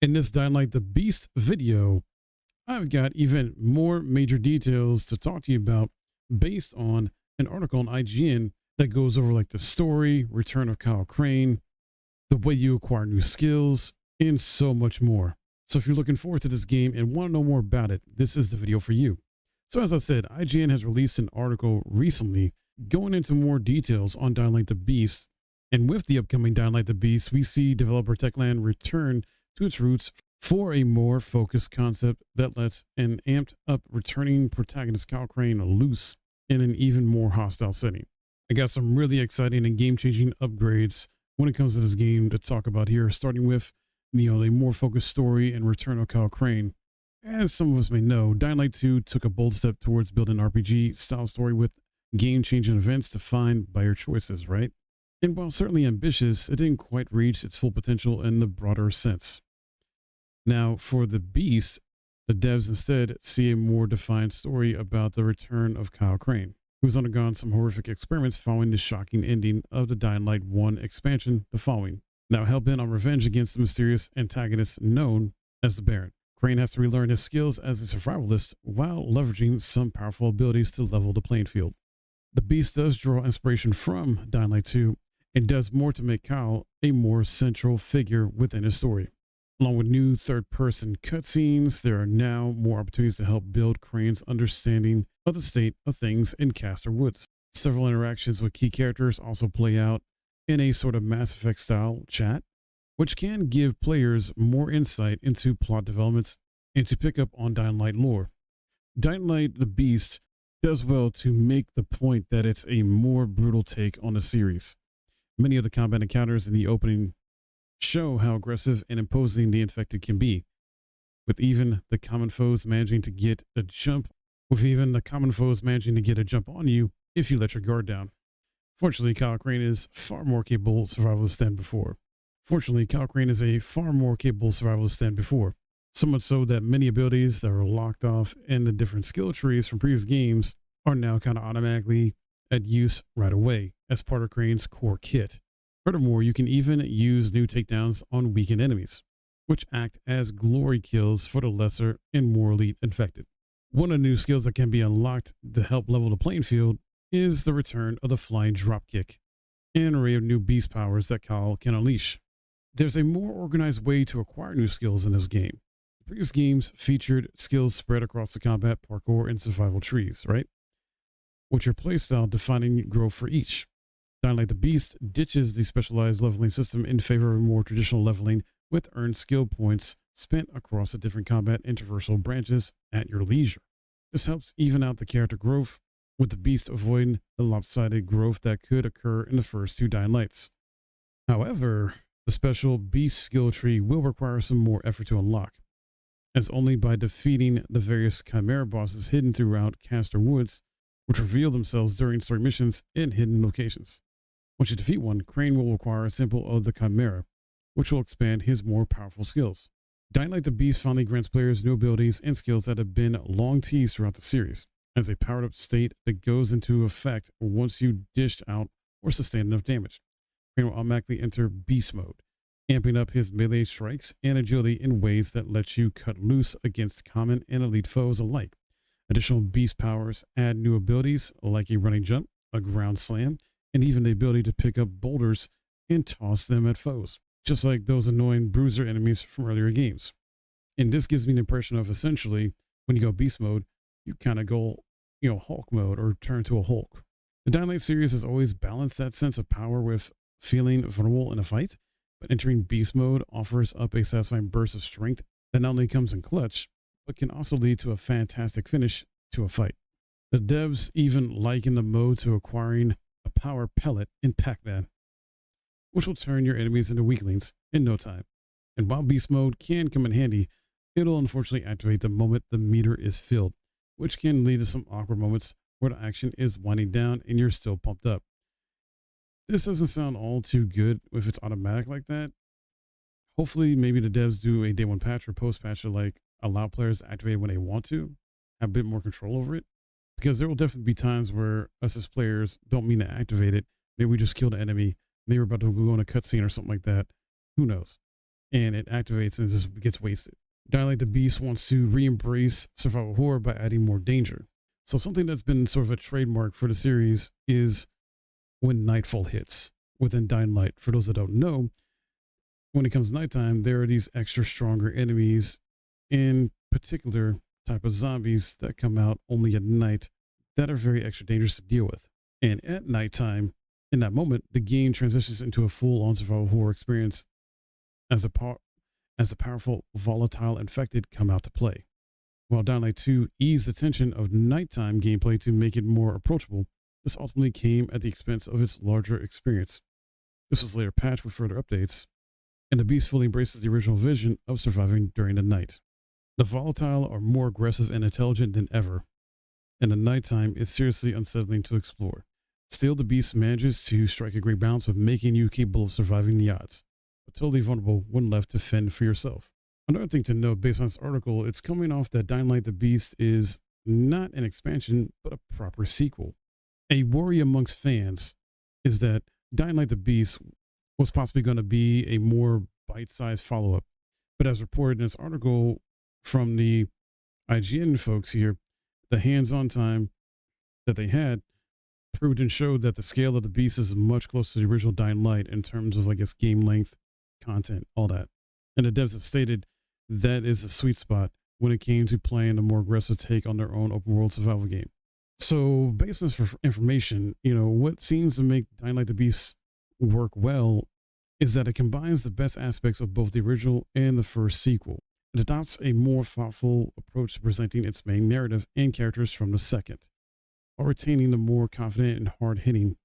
In this Dying Light the Beast video, I've got even more major details to talk to you about based on an article on IGN that goes over like the story, return of Kyle Crane, the way you acquire new skills, and so much more. So if you're looking forward to this game and want to know more about it, this is the video for you. So as I said, IGN has released an article recently going into more details on Dying Light the Beast. And with the upcoming Dying Light the Beast, we see developer Techland return to its roots for a more focused concept that lets an amped up returning protagonist Kyle Crane loose in an even more hostile setting. I got some really exciting and game-changing upgrades when it comes to this game to talk about here, starting with a more focused story and return of Kyle Crane. As some of us may know, Dying Light 2 took a bold step towards building an RPG-style story with game-changing events defined by your choices, right? And while certainly ambitious, it didn't quite reach its full potential in the broader sense. Now, for the Beast, the devs instead see a more defined story about the return of Kyle Crane, who's undergone some horrific experiments following the shocking ending of the Dying Light 1 expansion the following. Now hell-bent on revenge against the mysterious antagonist known as the Baron, Crane has to relearn his skills as a survivalist while leveraging some powerful abilities to level the playing field. The Beast does draw inspiration from Dying Light 2 and does more to make Kyle a more central figure within his story. Along with new third-person cutscenes, there are now more opportunities to help build Crane's understanding of the state of things in Castor Woods. Several interactions with key characters also play out in a sort of Mass Effect-style chat, which can give players more insight into plot developments and to pick up on Dying Light lore. Dying Light the Beast does well to make the point that it's a more brutal take on the series. Many of the combat encounters in the opening show how aggressive and imposing the infected can be, with even the common foes managing to get a jump on you if you let your guard down. Fortunately, Kyle Crane is a far more capable survivalist than before. So much so that many abilities that were locked off in the different skill trees from previous games are now kind of automatically at use right away as part of Crane's core kit. Furthermore, you can even use new takedowns on weakened enemies, which act as glory kills for the lesser and more elite infected. One of the new skills that can be unlocked to help level the playing field is the return of the flying dropkick, and an array of new beast powers that Kyle can unleash. There's a more organized way to acquire new skills in this game. The previous games featured skills spread across the combat, parkour, and survival trees, right? With your playstyle defining growth for each. Dying Light the Beast ditches the specialized leveling system in favor of more traditional leveling with earned skill points spent across the different combat and traversal branches at your leisure. This helps even out the character growth, with the Beast avoiding the lopsided growth that could occur in the first two Dying Lights. However, the special Beast skill tree will require some more effort to unlock, as only by defeating the various Chimera bosses hidden throughout Castor Woods, which reveal themselves during story missions in hidden locations. Once you defeat one, Crane will acquire a sample of the Chimera, which will expand his more powerful skills. Dying Light the Beast finally grants players new abilities and skills that have been long teased throughout the series, as a powered-up state that goes into effect once you dished out or sustained enough damage. Crane will automatically enter Beast Mode, amping up his melee strikes and agility in ways that let you cut loose against common and elite foes alike. Additional Beast powers add new abilities like a running jump, a ground slam, and even the ability to pick up boulders and toss them at foes, just like those annoying bruiser enemies from earlier games. And this gives me an impression of essentially, when you go Beast Mode, you kind of go, Hulk mode or turn to a Hulk. The Dying Light series has always balanced that sense of power with feeling vulnerable in a fight, but entering Beast Mode offers up a satisfying burst of strength that not only comes in clutch, but can also lead to a fantastic finish to a fight. The devs even liken the mode to acquiring a power pellet in Pac-Man, which will turn your enemies into weaklings in no time. And while Beast Mode can come in handy, it'll unfortunately activate the moment the meter is filled, which can lead to some awkward moments where the action is winding down and you're still pumped up. This doesn't sound all too good if it's automatic like that. Hopefully, maybe the devs do a day one patch or post patch to like allow players to activate it when they want to, have a bit more control over it. Because there will definitely be times where us as players don't mean to activate it. Maybe we just killed an enemy. Maybe we're about to go on a cutscene or something like that. Who knows? and it activates and just gets wasted. Dying Light the Beast wants to re-embrace survival horror by adding more danger. So something that's been sort of a trademark for the series is when nightfall hits within Dying Light. For those that don't know, when it comes to nighttime, there are these extra stronger enemies, in particular type of zombies that come out only at night that are very extra dangerous to deal with. And at nighttime, in that moment, the game transitions into a full-on survival horror experience as the powerful, volatile infected come out to play. While Dying Light 2 eased the tension of nighttime gameplay to make it more approachable, this ultimately came at the expense of its larger experience. This was later patched with further updates, and the Beast fully embraces the original vision of surviving during the night. The volatile are more aggressive and intelligent than ever, and the nighttime is seriously unsettling to explore. Still, the Beast manages to strike a great balance with making you capable of surviving the odds, but totally vulnerable when left to fend for yourself. Another thing to note based on this article, it's coming off that Dying Light the Beast is not an expansion, but a proper sequel. A worry amongst fans is that Dying Light the Beast was possibly going to be a more bite-sized follow-up, but as reported in this article from the IGN folks here, the hands-on time that they had proved and showed that the scale of the Beast is much closer to the original Dying Light in terms of, I guess, game length, content, all that. And the devs have stated that is a sweet spot when it came to playing a more aggressive take on their own open world survival game. So based on this information, what seems to make Dying Light the Beast work well is that it combines the best aspects of both the original and the first sequel. It adopts a more thoughtful approach to presenting its main narrative and characters from the second, while retaining the more confident and hard-hitting,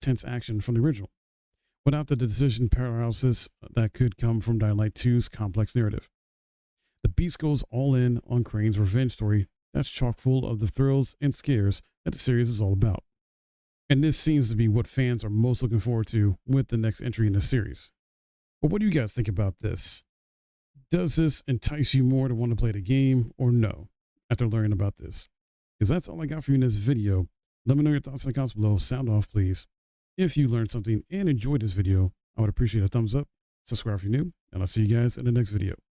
tense action from the original, without the decision paralysis that could come from Dying Light 2's complex narrative. The Beast goes all in on Crane's revenge story that's chock full of the thrills and scares that the series is all about. And this seems to be what fans are most looking forward to with the next entry in the series. But what do you guys think about this? Does this entice you more to want to play the game or no after learning about this? Because that's all I got for you in this video. Let me know your thoughts in the comments below. Sound off, please. If you learned something and enjoyed this video, I would appreciate a thumbs up, subscribe if you're new, and I'll see you guys in the next video.